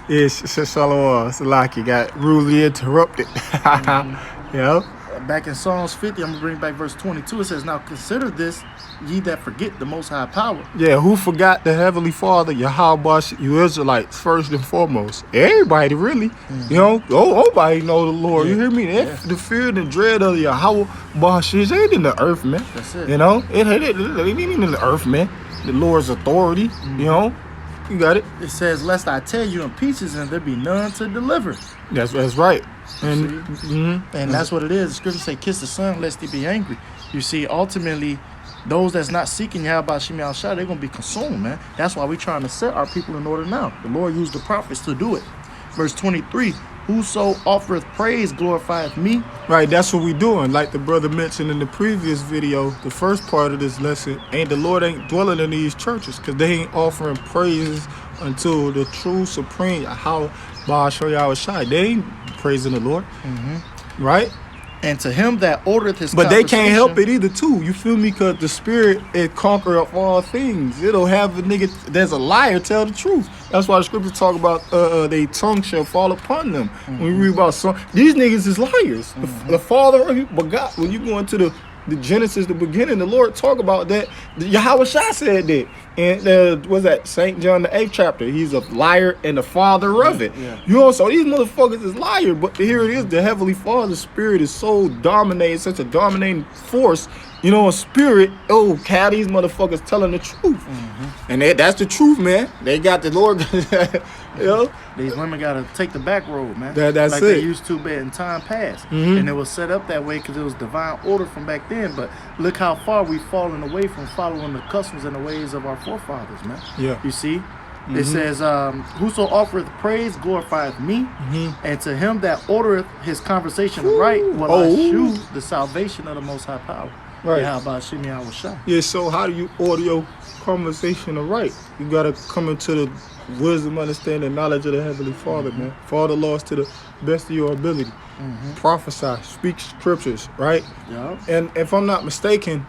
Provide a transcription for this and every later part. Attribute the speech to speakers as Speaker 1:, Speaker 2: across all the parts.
Speaker 1: Yes, Shalom. Salaki got rudely interrupted. Yeah.
Speaker 2: Back in Psalms 50, I'm going to bring back verse 22. It says, now consider this, ye that forget the Most High power.
Speaker 1: Yeah, who forgot the Heavenly Father, Yahweh, you Israelites, first and foremost. Everybody, really. You know, nobody know the Lord.
Speaker 2: Yeah.
Speaker 1: You hear me? The fear and the dread of Yahweh, it ain't in the earth, man.
Speaker 2: That's it.
Speaker 1: You know, it ain't in the earth, man. The Lord's authority, you know. You got it.
Speaker 2: It says, lest I tear you in pieces and there be none to deliver.
Speaker 1: That's right. And
Speaker 2: and that's what it is. The scripture say, kiss the son lest he be angry. You see, ultimately, those that's not seeking Yahweh Shem Yahushua, they're going to be consumed, man. That's why we're trying to set our people in order now. The Lord used the prophets to do it. Verse 23, whoso offereth praise glorifieth me.
Speaker 1: Right, that's what we doing. Like the brother mentioned in the previous video, the first part of this lesson, the Lord ain't dwelling in these churches because they ain't offering praises until the true supreme, how Yahushua. They ain't praising the Lord, right?
Speaker 2: And to him that ordereth his
Speaker 1: But they can't help it either, too. You feel me? Because the spirit is conqueror of all things. It'll have a nigga that's a liar tell the truth. That's why the scriptures talk about their tongue shall fall upon them. When we read about these niggas is liars. The father of God. When you go into the Genesis, the beginning, the Lord talk about that. Yahweh Shai said that. And what's that? St. John the 8th chapter. He's a liar and the father of it.
Speaker 2: Yeah.
Speaker 1: You know, so these motherfuckers is liars. But here it is, the Heavenly Father's spirit is so dominating, such a dominating force. You know, a spirit, how these motherfuckers telling the truth. And that's the truth, man. They got the Lord, you know.
Speaker 2: These women got to take the back road, man.
Speaker 1: That's
Speaker 2: like
Speaker 1: it.
Speaker 2: They used to in time past. And it was set up that way because it was divine order from back then. But look how far we've fallen away from following the customs and the ways of our forefathers, man.
Speaker 1: Yeah.
Speaker 2: You see? It says, whoso offereth praise glorifieth me, and to him that ordereth his conversation right will I shew the salvation of the Most High power.
Speaker 1: Right.
Speaker 2: How about Shem Yahushua?
Speaker 1: Yeah, so how do you order your conversation right? You got to come into the wisdom, understanding, knowledge of the Heavenly Father, man. Follow the laws to the best of your ability. Prophesy, speak scriptures, right?
Speaker 2: Yeah.
Speaker 1: And if I'm not mistaken,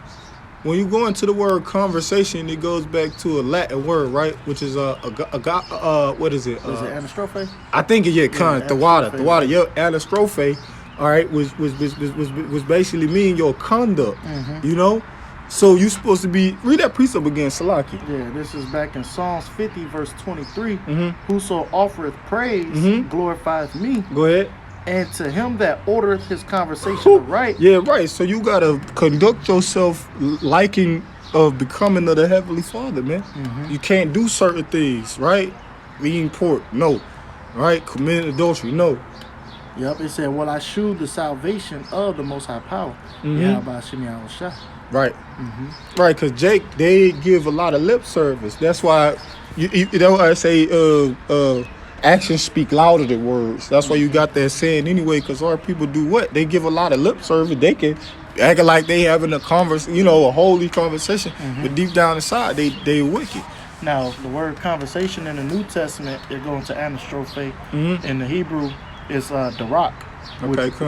Speaker 1: when you go into the word conversation, it goes back to a Latin word, right? Which is what is it?
Speaker 2: Is it anastrophe?
Speaker 1: I think the water, anastrophe. All right, was basically mean your conduct. You know, so you supposed to be read that precept again, Salaki.
Speaker 2: Yeah, this is back in Psalms 50, verse 23. Whoso offereth praise glorifieth me.
Speaker 1: Go ahead.
Speaker 2: And to him that ordereth his conversation right.
Speaker 1: Yeah, right. So you gotta conduct yourself liking of becoming of the Heavenly Father, man. You can't do certain things, right? Eating pork, no. Right? Committing adultery, no.
Speaker 2: Yep, it said, well, I shew the salvation of the Most High power. Yeah, by Shem Yahushua.
Speaker 1: Right. Right, because Jake, they give a lot of lip service. That's why, you know, I say actions speak louder than words. That's why you got that saying anyway, because our people do what? They give a lot of lip service. They can act like they having a a holy conversation, but deep down inside, they wicked.
Speaker 2: Now, the word conversation in the New Testament, they're going to anastrophe. In the Hebrew, it's darak,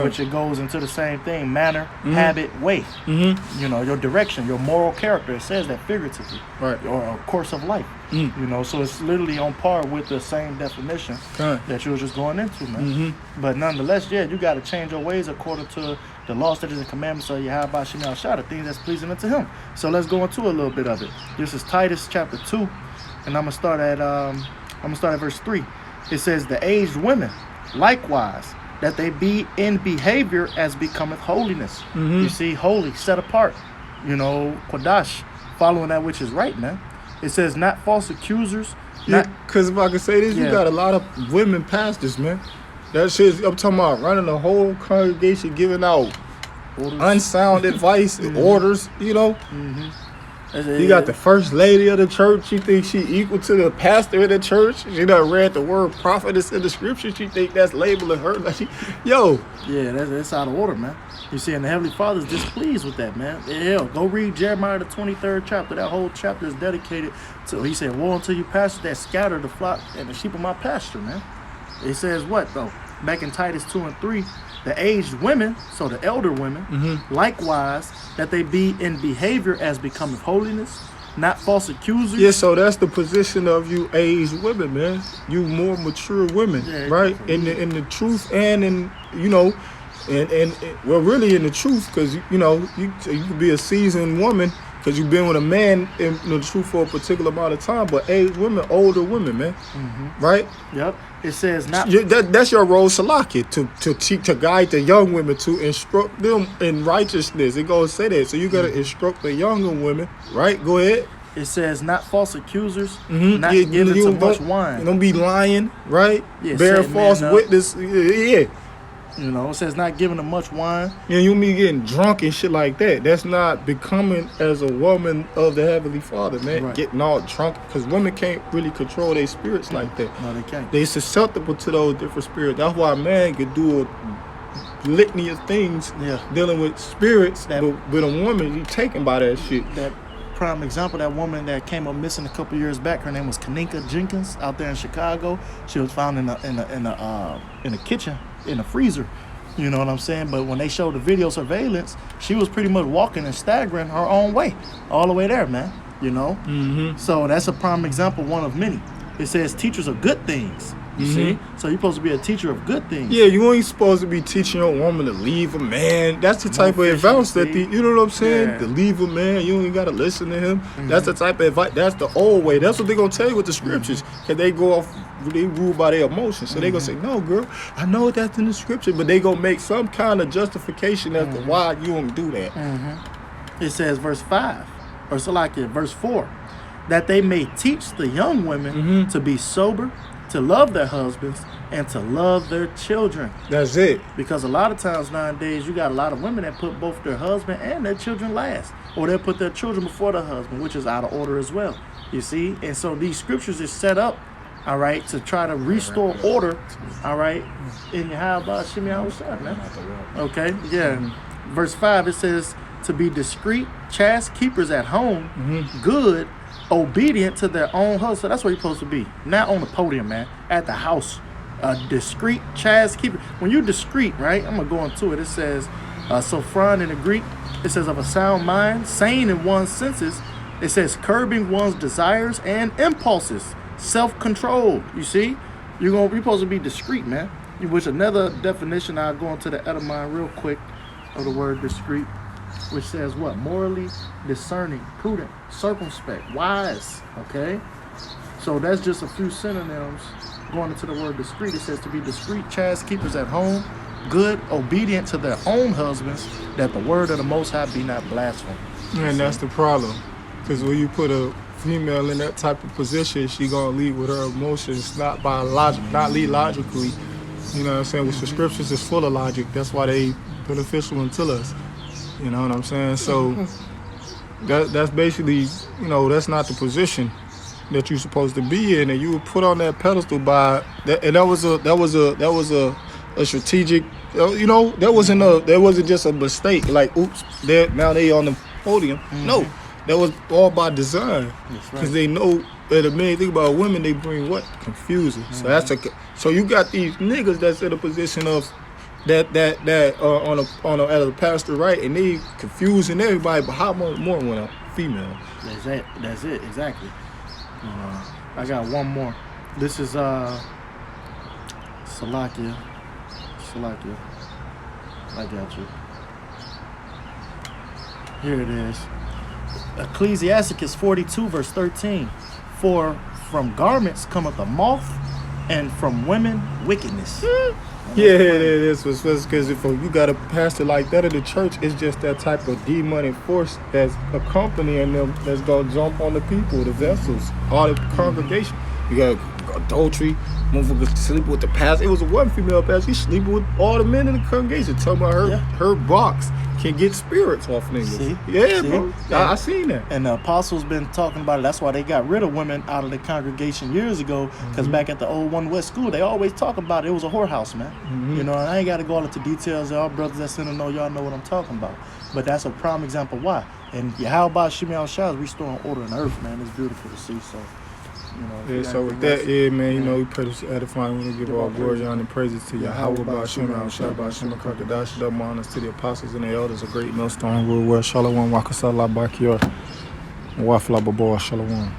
Speaker 2: which it goes into the same thing: manner, habit, way. You know, your direction, your moral character. It says that figuratively,
Speaker 1: right?
Speaker 2: Or a course of life. You know, so it's literally on par with the same definition that you were just going into, man. But nonetheless, yeah, you got to change your ways according to the law, statutes, and commandments of Yahweh Shem Yahushua, the things that's pleasing unto Him. So let's go into a little bit of it. This is Titus chapter 2, and I'm gonna start at verse 3. It says, "The aged women, likewise, that they be in behavior as becometh holiness." You see, holy, set apart. You know, Kodash, following that which is right, man. It says, not false accusers.
Speaker 1: Because if I can say this, you got a lot of women pastors, man. That shit, I'm talking about running the whole congregation, giving out unsound advice and orders, you know. You got the first lady of the church. She thinks she equal to the pastor of the church. She done read the word prophetess in the scripture. She think that's labeling her. Like
Speaker 2: Yeah, that's out of order, man. You see, and the Heavenly Father's displeased with that, man. Hell, go read Jeremiah the 23rd chapter. That whole chapter is dedicated to, he said, woe unto you pastors that scatter the flock and the sheep of my pasture, man. It says what, though? Back in Titus 2 and 3, the aged women, so the elder women, likewise, that they be in behavior as becometh holiness, not false accusers.
Speaker 1: Yeah, so that's the position of you aged women, man. You more mature women, right? In the truth and in, you know, and well, really in the truth, because, you know, you could be a seasoned woman because you've been with a man in the truth for a particular amount of time, but aged women, older women, man, right?
Speaker 2: Yep. It says not.
Speaker 1: That's your role, Salaki, to guide the young women, to instruct them in righteousness. It goes say that. So you got to instruct the younger women, right? Go ahead.
Speaker 2: It says not false accusers, not giving too much wine.
Speaker 1: Don't be lying, right?
Speaker 2: Yeah,
Speaker 1: bearing false witness. Yeah.
Speaker 2: You know, it says not giving them much wine.
Speaker 1: Yeah, you be getting drunk and shit like that. That's not becoming as a woman of the Heavenly Father, man.
Speaker 2: Right.
Speaker 1: Getting all drunk, because women can't really control their spirits like that.
Speaker 2: No, they can't.
Speaker 1: They susceptible to those different spirits. That's why a man could do a litany of things dealing with spirits, but with a woman, you taken by that shit.
Speaker 2: That prime example, that woman that came up missing a couple years back, her name was Kaninka Jenkins, out there in Chicago. She was found in the kitchen, in the freezer. You know what I'm saying? But when they showed the video surveillance, she was pretty much walking and staggering her own way, all the way there, man. You know? So that's a prime example, one of many. It says teachers of good things. You see? So you're supposed to be a teacher of good things.
Speaker 1: Yeah, you ain't supposed to be teaching a woman to leave a man. That's the type of advice that you know what I'm saying?
Speaker 2: Yeah.
Speaker 1: To leave a man, you ain't got to listen to him. That's the type of advice. That's the old way. That's what they're going to tell you with the scriptures. Because they go off, they rule by their emotions. So they're going to say, no, girl, I know that's in the scripture. But they going to make some kind of justification as to why you don't do that.
Speaker 2: It says verse 5, or so like it, verse 4, that they may teach the young women to be sober, to love their husbands, and to love their children.
Speaker 1: That's it.
Speaker 2: Because a lot of times nowadays, you got a lot of women that put both their husband and their children last. Or they'll put their children before the husband, which is out of order as well. You see? And so these scriptures is set up, all right, to try to restore order, all right, in your how about Shimmy outside, man. Okay, yeah. Verse 5, it says, to be discreet, chaste keepers at home, good, obedient to their own husband. So that's what you're supposed to be. Not on the podium, man. At the house. A discreet, chaste keeper. When you're discreet, right? I'm going to go into it. It says, sophron in the Greek, it says of a sound mind, sane in one's senses. It says curbing one's desires and impulses. Self-controlled. You see? You're supposed to be discreet, man. Which another definition, I'll go into the etymology real quick of the word discreet, which says what? Morally discerning, prudent, circumspect, wise. Okay? So that's just a few synonyms going into the word discreet. It says to be discreet, chaste keepers at home, good, obedient to their own husbands, that the word of the Most High be not blasphemed.
Speaker 1: And that's the problem. Because when you put a female in that type of position, she gonna lead with her emotions, not by logic, not lead logically. You know what I'm saying? Which the scriptures is full of logic. That's why they beneficial unto us. You know what I'm saying? So that's basically, you know, that's not the position that you're supposed to be in, and you were put on that pedestal by that, and that was a strategic, you know, that wasn't just a mistake. Like, oops, now they on the podium. No, that was all by design, because they know that the main thing about women, they bring what? Confusion. So so you got these niggas that's in a position of that as a pastor, right? And they confusing everybody, but how much more when a female?
Speaker 2: That's it, exactly. I got one more. This is Salakia. I got you. Here it is. Ecclesiasticus 42 verse 13. For from garments cometh a moth, and from women wickedness.
Speaker 1: Yeah, it is. Because if you got a pastor like that in the church, it's just that type of demonic force that's accompanying them, that's going to jump on the people, the vessels, all the congregation. You got adultery, motherfuckers sleep with the pastor. It was one female pastor, she sleep with all the men in the congregation, talking about her box can get spirits off niggas.
Speaker 2: See?
Speaker 1: Bro. I seen that.
Speaker 2: And the apostles been talking about it. That's why they got rid of women out of the congregation years ago. Because back at the old One West school, they always talk about it. It was a whorehouse, man. You know, and I ain't got to go into details. Y'all brothers that's in the know, y'all know what I'm talking about. But that's a prime example why. And how about Shimei Al-Shah is restoring order in the earth, man. It's beautiful to see. So, you know.
Speaker 1: Yeah, so with that, man, you know, we pray this edifying. We want to give all glory, honor, and praises to Yahweh, Ba'ashem, Al-Shah, Ba'ashem, Kakadash, double honors to the apostles and the elders, a great millstone, rule, where Shalom, Wakasala, Bakior. Wafla Baba Shalom.